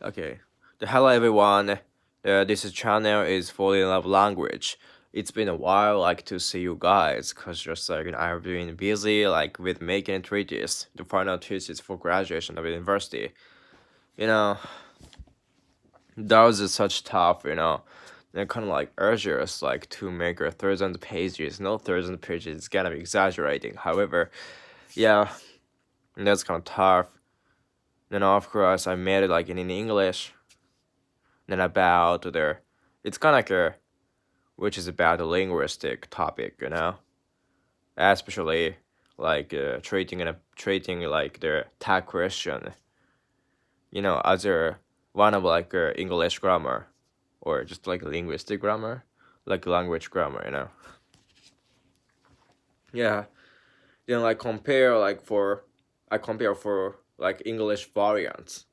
Okay. Hello everyone. This channel is Falling in Love Language. It's been a while like to see you guys, cause just like I've been busy like with making treaties, the final thesis for graduation of university. You know, that was just such tough. And kind of like urges like to make a 1,000 pages. No 1,000 pages, it's kind of exaggerating. However, yeah, that's kind of tough. Then of course I made it like in English. Then about it's kind of like which is about the linguistic topic, especially like treating like the tag question, as one of like English grammar, or just like linguistic grammar, like language grammar. Yeah, then like I compare for like English variants,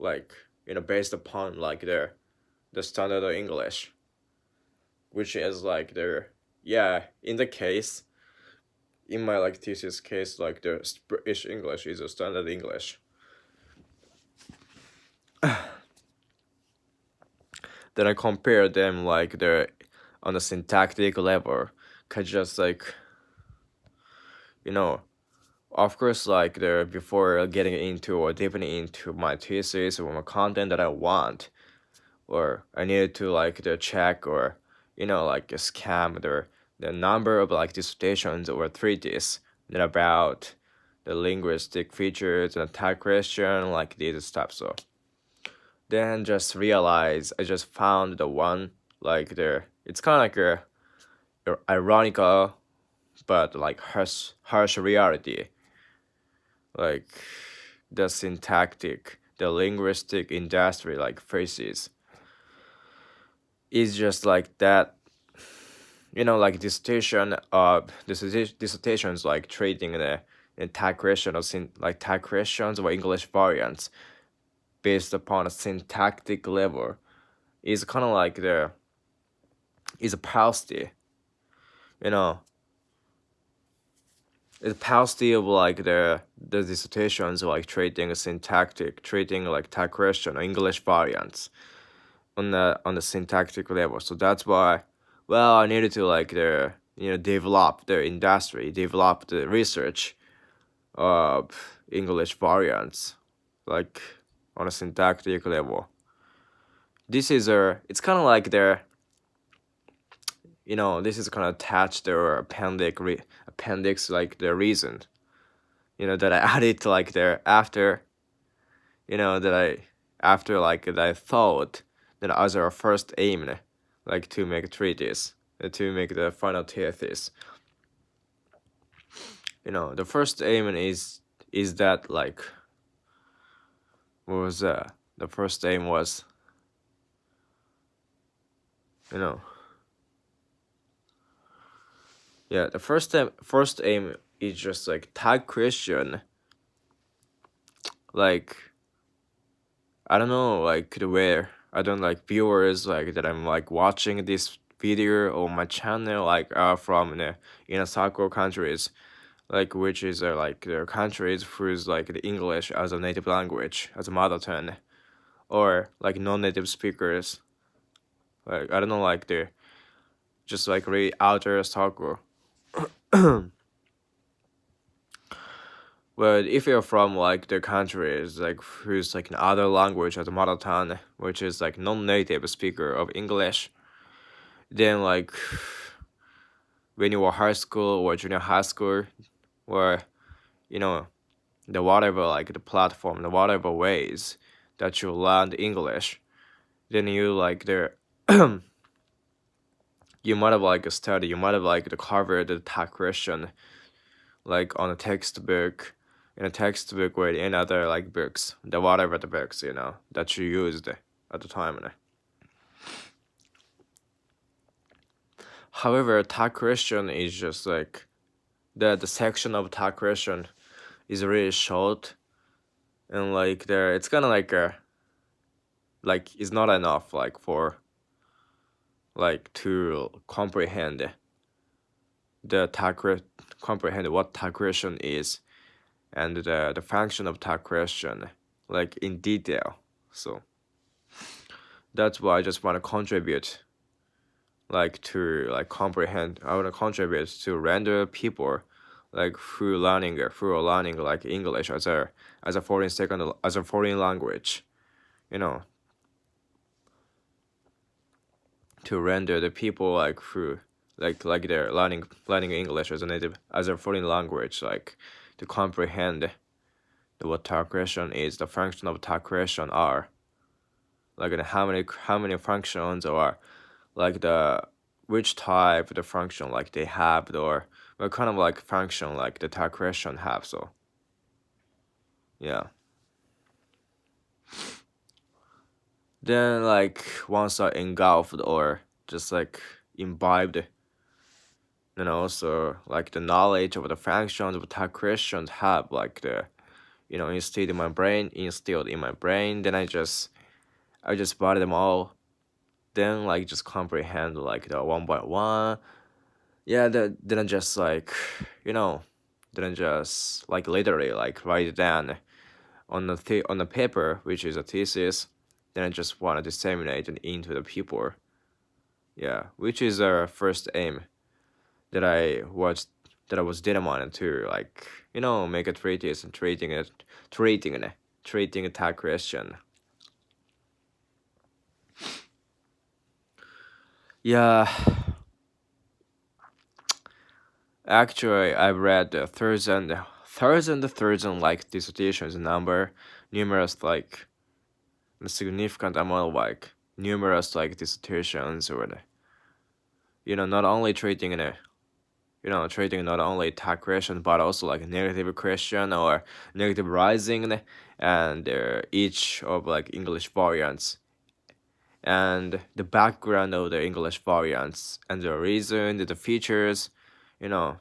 like based upon like the standard of English, which is like in the case, in my like thesis case, like the British English is a standard English. Then I compare them like they're on a syntactic level, cause just like you know of course like the before getting into or deepening into my thesis or my content that I want, or I needed to like the check or like scam the number of like dissertations or treatises that about the linguistic features and tag question like these stuff. So then just realize I just found the one like it's kind of like a ironical but like harsh reality, like the linguistic industry like faces is just like that, like dissertations like treating the tag question or like tag questions or English variants based upon a syntactic level is kind of like is a paucity, you know, it's paucity of like the dissertations like treating like tag question or English variants on the syntactic level. So that's why, well, I needed to like develop the industry, develop the research of English variants, like on a syntactic level. This is it's kind of like this is kind of attached or appendix like the reason, that I added to like there after, that I thought that as our first aim, like to make a treatise, to make the final thesis. The first aim is that like what was the first aim was, yeah, the first aim is just like tag question, like I don't know, like the where I don't like viewers like that I'm like watching this video on my channel like are from the inner circle countries, like which is like the countries who's like the English as a native language as a mother tongue, or like non-native speakers, like I don't know, like the just like really outer circle. But if you're from like the countries like who's like another language as a mother tongue, which is like non-native speaker of English, then like when you were high school or junior high school, or the whatever like the platform, the whatever ways that you learned English, then you like you might have like studied, you might have like covered the tag question like on a textbook, in a textbook or in other like books, the whatever the books that you used at the time. However, tag question is just like the section of tag question is really short, and like it's kind of like it's not enough like for like to comprehend comprehend what tag question is and the function of tag question like in detail. So that's why I just want to contribute, like to like comprehend. I want to contribute to render people, like through learning like English as a foreign language, you know, to render the people like through like they're learning English as a native as a foreign language, like to comprehend what tag creation is, the function of tag creation are, like and how many functions are, like the which type the function like they have, or what kind of like function like the tag creation have. So yeah. Then like once I engulfed or just like imbibed, so like the knowledge of the functions of tag creations have like the instilled in my brain, then I just bought them all, then like just comprehend like the one by one. Yeah, then I just like, you know, then I just like literally like write it down on the paper, which is a thesis. Then I just want to disseminate it into the people. Yeah, which is our first aim that I was determined to like, make a treatise and treating a tag question. Yeah, actually, I've read thousand like dissertations number, numerous like a significant amount of like numerous like dissertations or not only treating not only tag question but also like negative question or negative rising, and each of like English variants and the background of the English variants and the reason, the features, you know,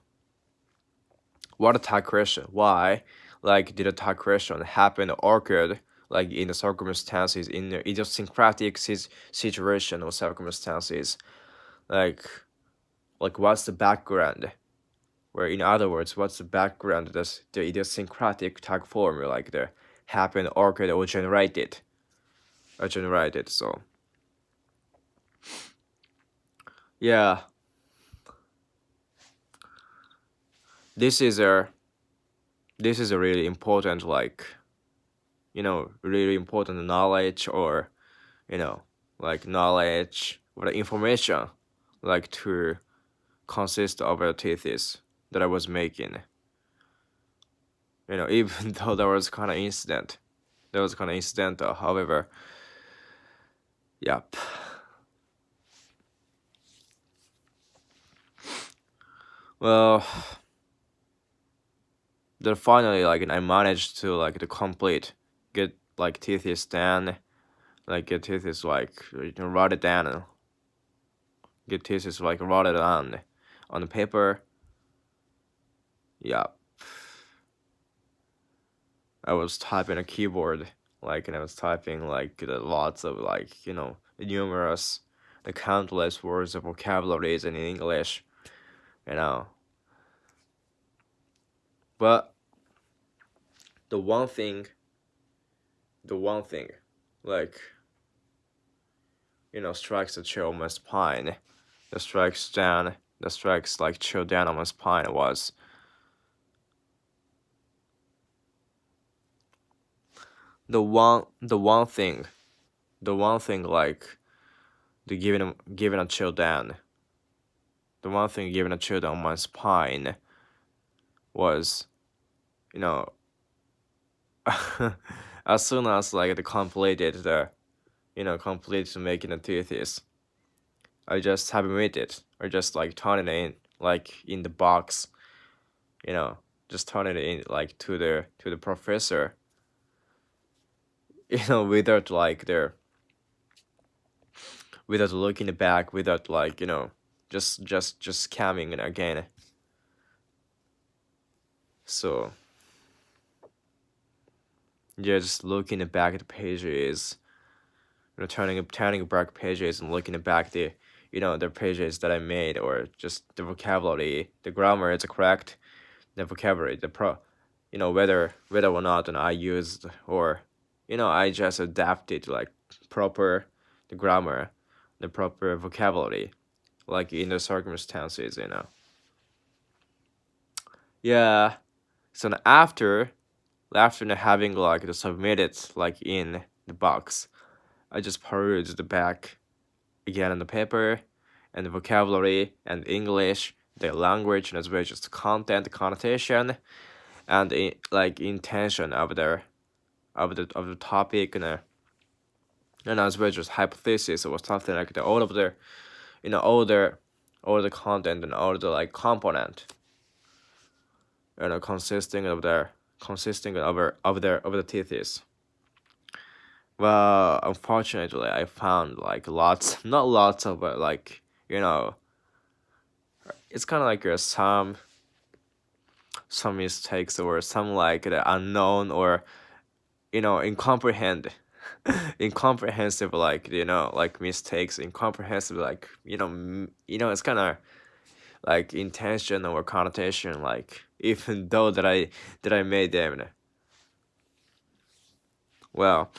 what attack question, why, like did attack question happen or occurred, like in the circumstances, in the idiosyncratic situation or circumstances, like what's the background, where in other words, what's the background, the idiosyncratic tag form, like the happened, occurred, or generated. So yeah, this is a really important like really important knowledge, or like knowledge or the information like to consist of a thesis that I was making. Even though there was kind of incidental, however, yep. Well, then finally like I managed to like get like thesis done, like get thesis like write it down, get thesis like write it on the paper. Yeah, I was typing a keyboard, like, and I was typing like lots of like numerous, the countless words of vocabularies in English, you know. But the one thing, like strikes a chill on my spine, that strikes like chill down on my spine was the one thing like the giving a chill down. The one thing giving a chill down my spine was, you know, as soon as like the completed making a thesis, I just submit it or just like turn it in like in the box, just turn it in like to the professor, without like without looking back, without like just scamming it again. So yeah, just looking back at the pages, turning back pages and looking back the pages that I made, or just the vocabulary, the grammar is correct, the vocabulary, whether or not I used or I just adapted like proper the grammar, the proper vocabulary, like in the circumstances. Yeah. So after having like the submitted like in the box, I just perused the back again on the paper, and the vocabulary and English, the language, and as well as just content, connotation, and like intention of the topic, and as well as just hypothesis or something like that. All of the all the content and all the like component, consisting of the thesis. Well, unfortunately, I found like lots, not lots of, but like it's kind of like some mistakes or some like the unknown or incomprehensive like like mistakes, incomprehensive like it's kind of like intention or connotation, like even though that I made them. Well,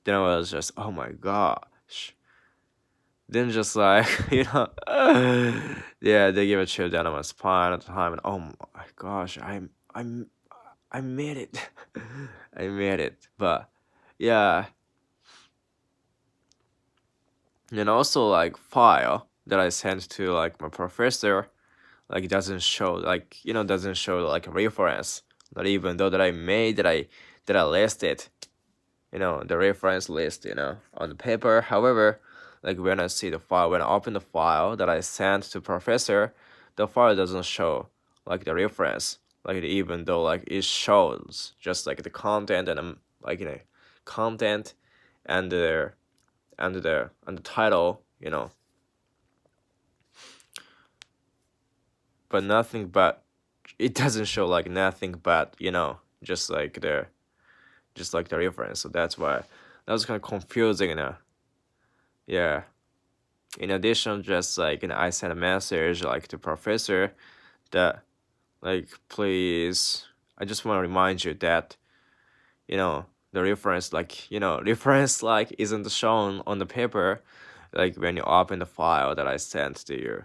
then I was just, oh my gosh. Then just like yeah, they give a chill down on my spine at the time, and oh my gosh, I'm I made it. I made it. But yeah, and also like file that I sent to like my professor, like doesn't show like a reference. Not even though that I made that I listed, the reference list, on the paper. However, like when I see the file, when I open the file that I sent to professor, the file doesn't show like the reference. Like even though like it shows just like the content and like content and the title, but nothing but it doesn't show like nothing but just like the reference. So that's why that was kind of confusing. Yeah. In addition, just like I sent a message like to professor that like please, I just want to remind you that the reference like reference like isn't shown on the paper, like when you open the file that I sent to you.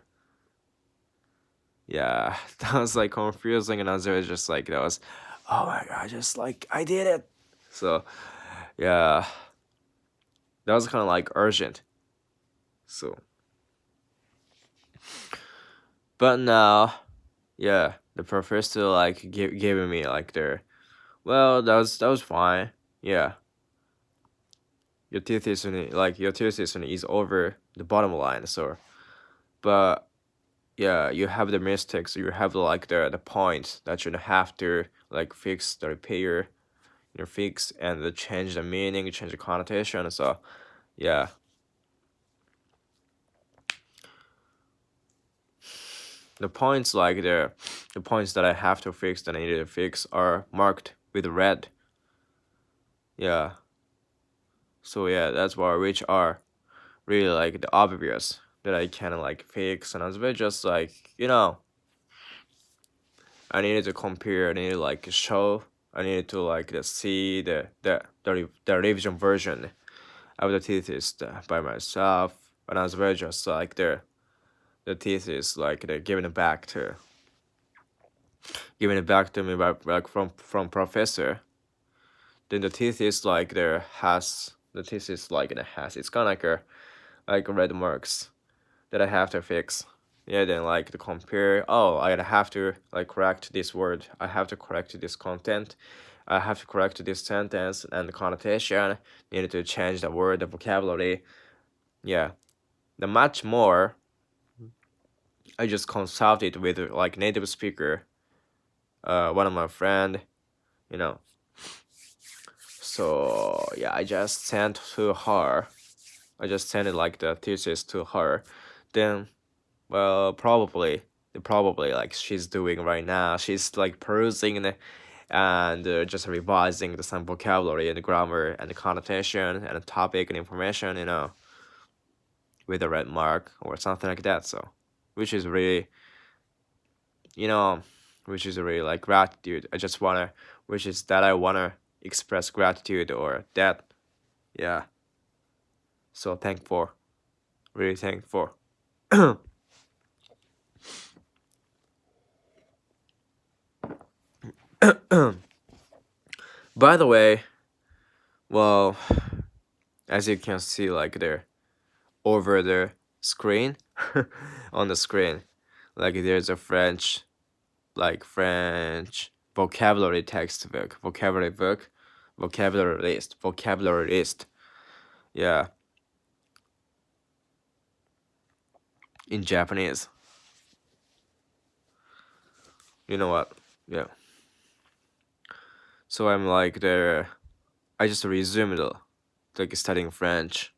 Yeah, that was like confusing, and I was just like that was, oh my god, just like I did it. So yeah, that was kind of like urgent. So, but now, yeah, the professor like giving me like well, that was fine. Yeah, your thesis is over the bottom line. So, but yeah, you have the mistakes. You have like the points that you have to like fix the repair, fix and change the meaning, change the connotation. So, yeah. The points like the points that I have to fix that I need to fix are marked with red. Yeah. So yeah, that's why which are really like the obvious that I can like fix, and as well just like I needed to compare, I needed to like show, I needed to like see the revision version of the thesis by myself, and as well just like the thesis like they're giving it back to me by like from professor. Then the thesis it's kind of like red marks that I have to fix. Yeah, then like to compare. Oh, I have to like correct this word. I have to correct this content. I have to correct this sentence and the connotation. Needed to change the word, the vocabulary. Yeah, the much more. I just consulted with like native speaker, one of my friend, you know. So yeah, I just sent to her. I just sent it like the thesis to her. Then, well, probably like she's doing right now. She's like perusing and just revising some vocabulary and the grammar and the connotation and the topic and information, with a red mark or something like that. So, which is really, you know, which is really like gratitude. Which is that I wanna express gratitude or that Yeah. So thankful. Really thankful. By the way, well, as you can see, like there over the screen, on the screen, like there's a French vocabulary textbook, vocabulary list. Yeah, in Japanese. You know what? Yeah. So I'm like there. I just resumed like studying French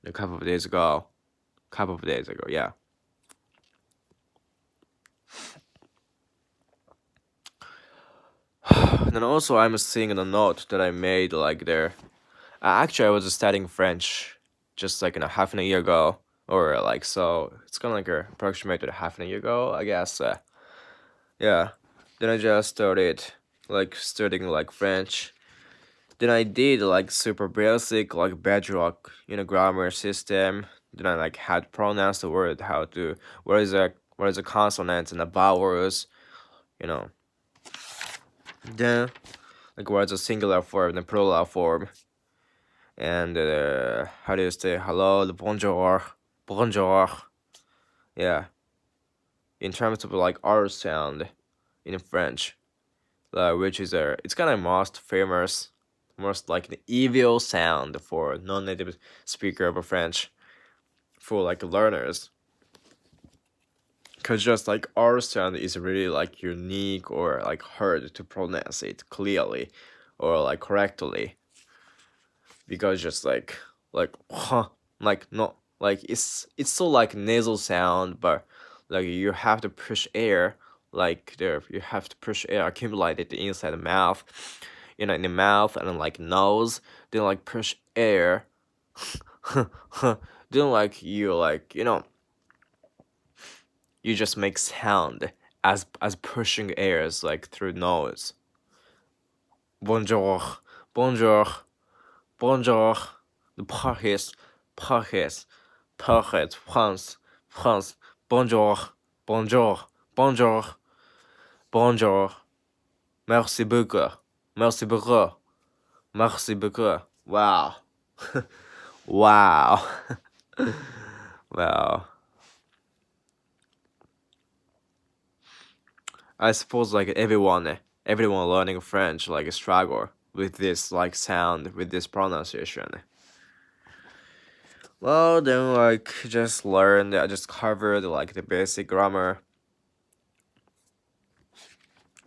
a couple of days ago. Yeah. And also I'm seeing the note that I made like there. Actually, I was studying French just like in a half a year ago, or like so. It's kind of like approximated half a year ago, I guess. Yeah. Then I just started like studying like French. Then I did like super basic like bedrock grammar system. Then I like had to pronounce the word, how to what is the consonants and the vowels, you know. Then like what is the singular form and the plural form, and how do you say hello, the bonjour. Yeah. In terms of like R sound in French, which is it's kind of most famous, most like the evil sound for non-native speaker of French, for like learners, because just like R sound is really like unique or like hard to pronounce it clearly or like correctly, because just like huh, like no, like it's so like nasal sound, but like you have to push air, like there you have to push air accumulated inside the mouth, in the mouth and like nose, then like push air. Then like you just make sound as pushing airs like through nose. Bonjour, bonjour, bonjour. The Paris, France. Bonjour, bonjour, bonjour, bonjour. Merci beaucoup, merci beaucoup, merci beaucoup. Wow, wow, wow. I suppose like everyone learning French like struggle with this like sound, with this pronunciation. Well, then like just learned, I just covered like the basic grammar.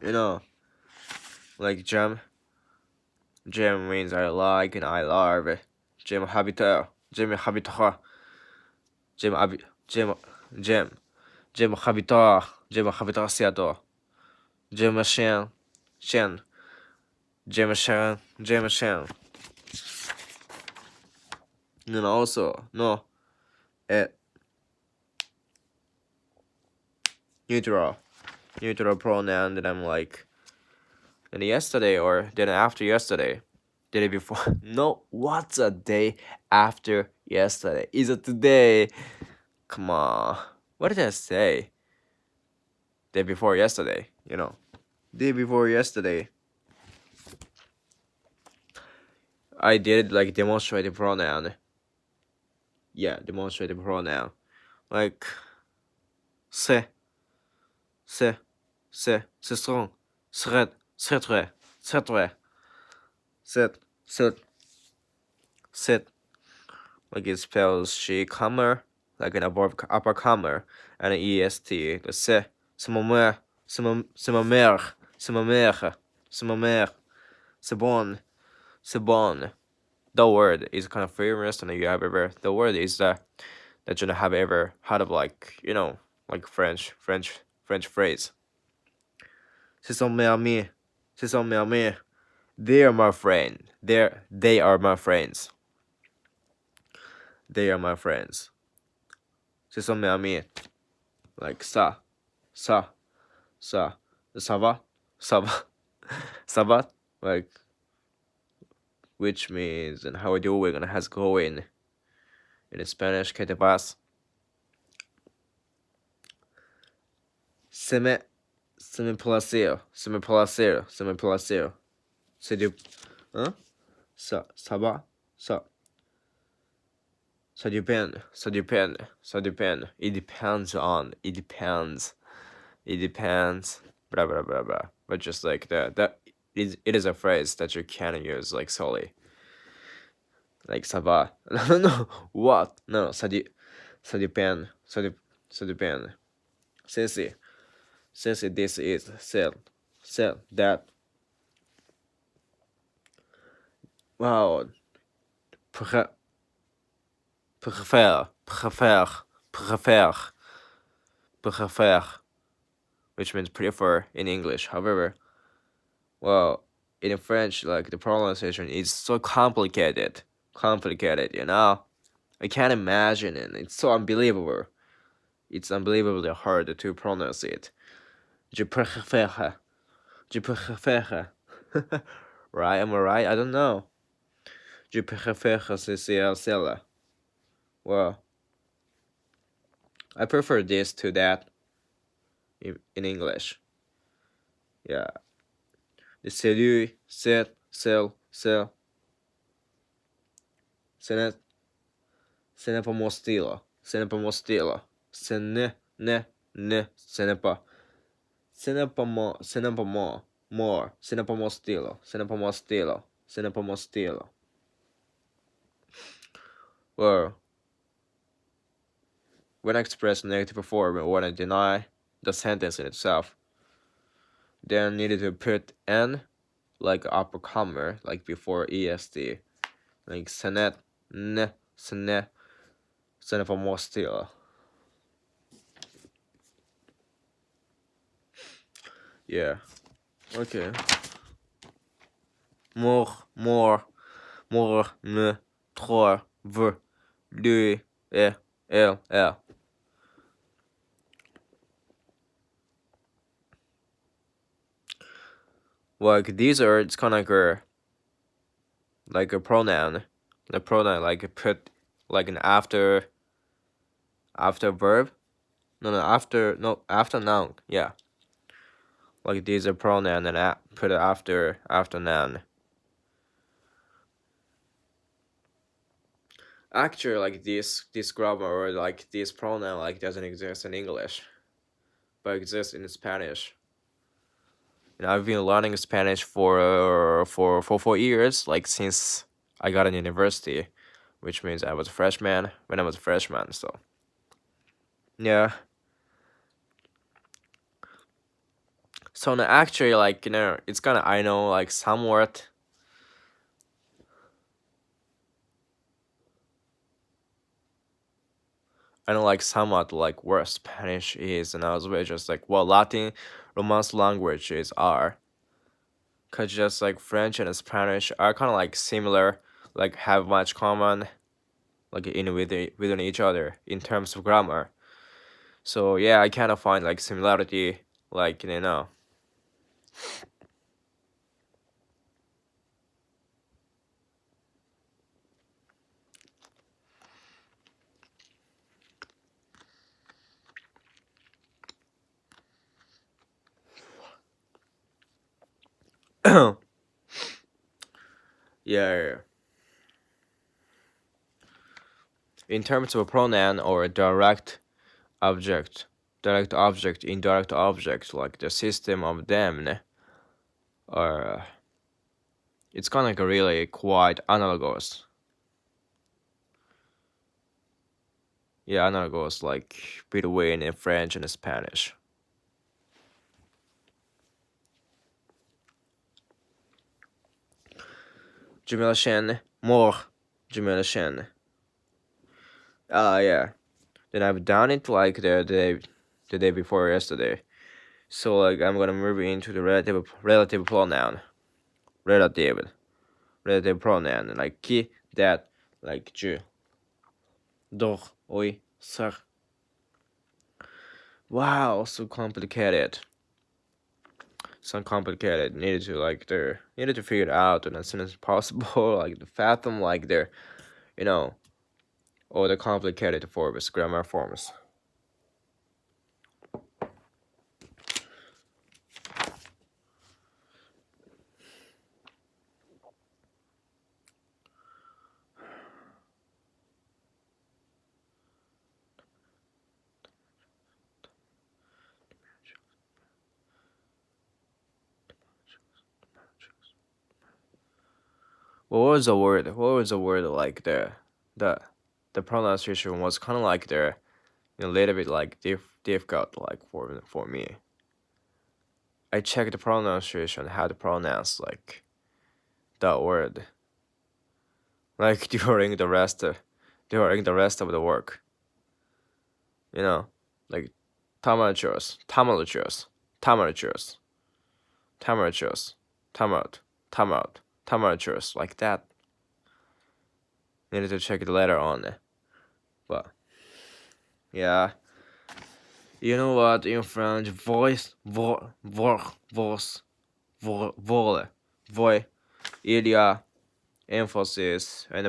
You know, like Jam means I like and I love. Jam habitat, Jam habitat, Jam abi, Jam, Jam habitat, Jam habitaciado, Jam chien, Jam chien. And also, no, eh, neutral, neutral pronoun that I'm like, and yesterday or then after yesterday, day before. No, what's a day after yesterday? Is it today? Come on. What did I say? Day before yesterday, Day before yesterday. I did like demonstrative pronoun. Yeah, demonstrative pronoun. Like c'est, c'est strong, serait, serait, serait, c'est, c'est. Like it spells she comma, like an upper comma, and an est. The c'est mon mère, c'est ma mère, c'est ma mère, c'est ma mère, c'est bon, c'est bon. The word is kind of famous, and you have ever the word is that you have ever heard of, like like French phrase. C'est son meilleur ami, c'est son meilleur ami. They are my friend. They are my friends. They are my friends. C'est son meilleur ami. Like ça, ça, ça va, ça va, ça va. Like which means and how are you doing and how's it going in Spanish. ¿Qué te pasa? Se me placer, se me placer, se me placer. C'est du, hein? Ça va, ça depend, ça depend, ça depend. It depends on, it depends. Blah blah blah blah. But just like it is a phrase that you can use like solely. Like ça va. No, what? No, ça depend, ça depend. Since this is said that. Wow. Préfère, préfère, préfère, which means prefer in English. However, well, in French, like the pronunciation is so complicated, you know. I can't imagine it. It's so unbelievable. It's unbelievably hard to pronounce it. Je préfère. Je préfère. Right? Am I right? I don't know. Je préfère celle. Well, I prefer this to that in English. Yeah. C'est lui, c'est, celle, celle. Ce n'est pas mon style. Ce n'est pas mon style. Ce n'est pas. Ce n'est pas moi. Ce n'est pas moi. More. Ce n'est pas mon style. Ce n'est pas mon style. Ce n'est pas mon style. Well, when I express negative form or when I deny the sentence in itself, then I needed to put N like upper comma, like before EST. Like ce n'est pas mon style. Yeah. Okay. More, ne, trois, v, lui, elle. Like these are, it's kind of like a pronoun. The pronoun like put like an after verb. After noun. Yeah. Like these are pronoun and put it after noun. Actually, like this grammar or like this pronoun like doesn't exist in English, but exists in Spanish. And I've been learning Spanish for 4 years, like since I got in university, which means I was a freshman when I was a freshman. So yeah. So now actually, like it's kind of I know like somewhat. I know like somewhat like where Spanish is, and I was really just like, well, Latin Romance languages are, cause just like French and Spanish are kind of like similar, like have much common, like within each other in terms of grammar. So yeah, I kind of find like similarity, like yeah. In terms of a pronoun or a direct object, indirect object, like the system of them, or it's kind of like really quite analogous. Yeah, analogous like between French and Spanish. Je me la chaîne, more. Je me la chaîne. Yeah. Then I've done it like the day before yesterday. So like I'm gonna move into the relative pronoun. Relative pronoun like qui, that, like je. Doch, oi, sir. Wow, so complicated. some complicated. Needed to figure it out and as soon as possible. Like the fathom like their you know all the complicated forms, grammar forms. What was the word? What was the word like the the pronunciation was kind of like there, a little bit like difficult like for me. I checked the pronunciation, how to pronounce like that word, like during the rest of the work. You know, like tamarachos, tamarachos, tamarachos, tamarachos, tamarot, tamarot, tamarachos, like that. Needed to check the letter on it, but yeah. You know what? In French, voice, voix, il y a emphasis and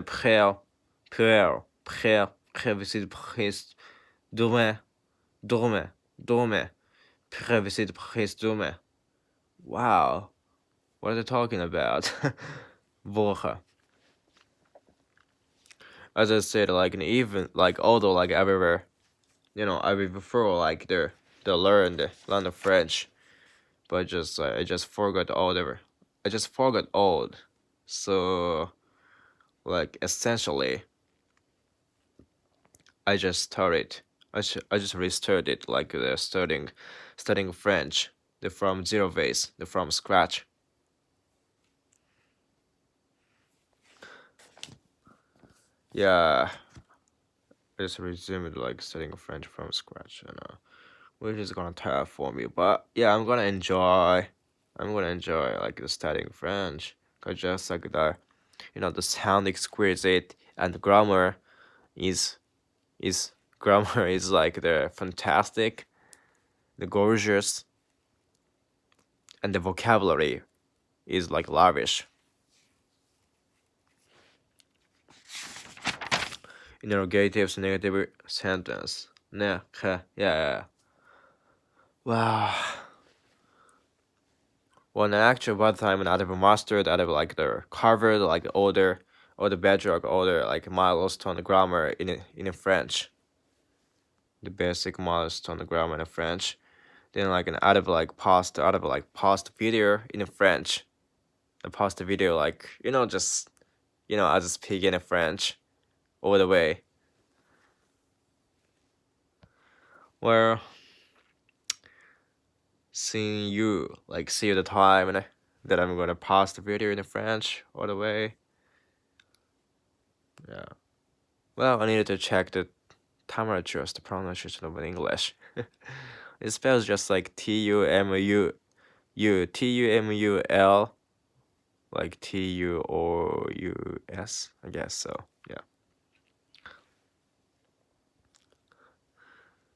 prévisit prise, demain, demain, demain, prévisit prise demain. Wow, what are they talking about? Woche. As I said, like even like although like everywhere, I would prefer like the learn the French, but just I just forgot all the I just forgot all. So like essentially, I just started. I just restarted like studying French, the from zero base, the from scratch. Yeah, I just resumed like studying French from scratch, which is gonna tough for me. But yeah, I'm gonna enjoy. I'm gonna enjoy like the studying French, cause just like the sound exquisite and the grammar is is grammar is like the fantastic, the gorgeous, and the vocabulary is like lavish. Interrogatives, negative sentence. Yeah. Wow. Well, actually, by the time I'd have mastered, I'd have like the covered like all the bedrock, all the like milestone grammar in French. The basic milestone grammar in French. Then like an out of like post video in French. I post video like just I just speak in French all the way. Well, see you the time that I'm gonna post the video in French all the way. Yeah. Well, I needed to check the temperatures, the pronunciation of English. It spells just like TUMUL, like TUOUS, I guess so. Yeah.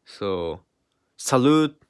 So, salute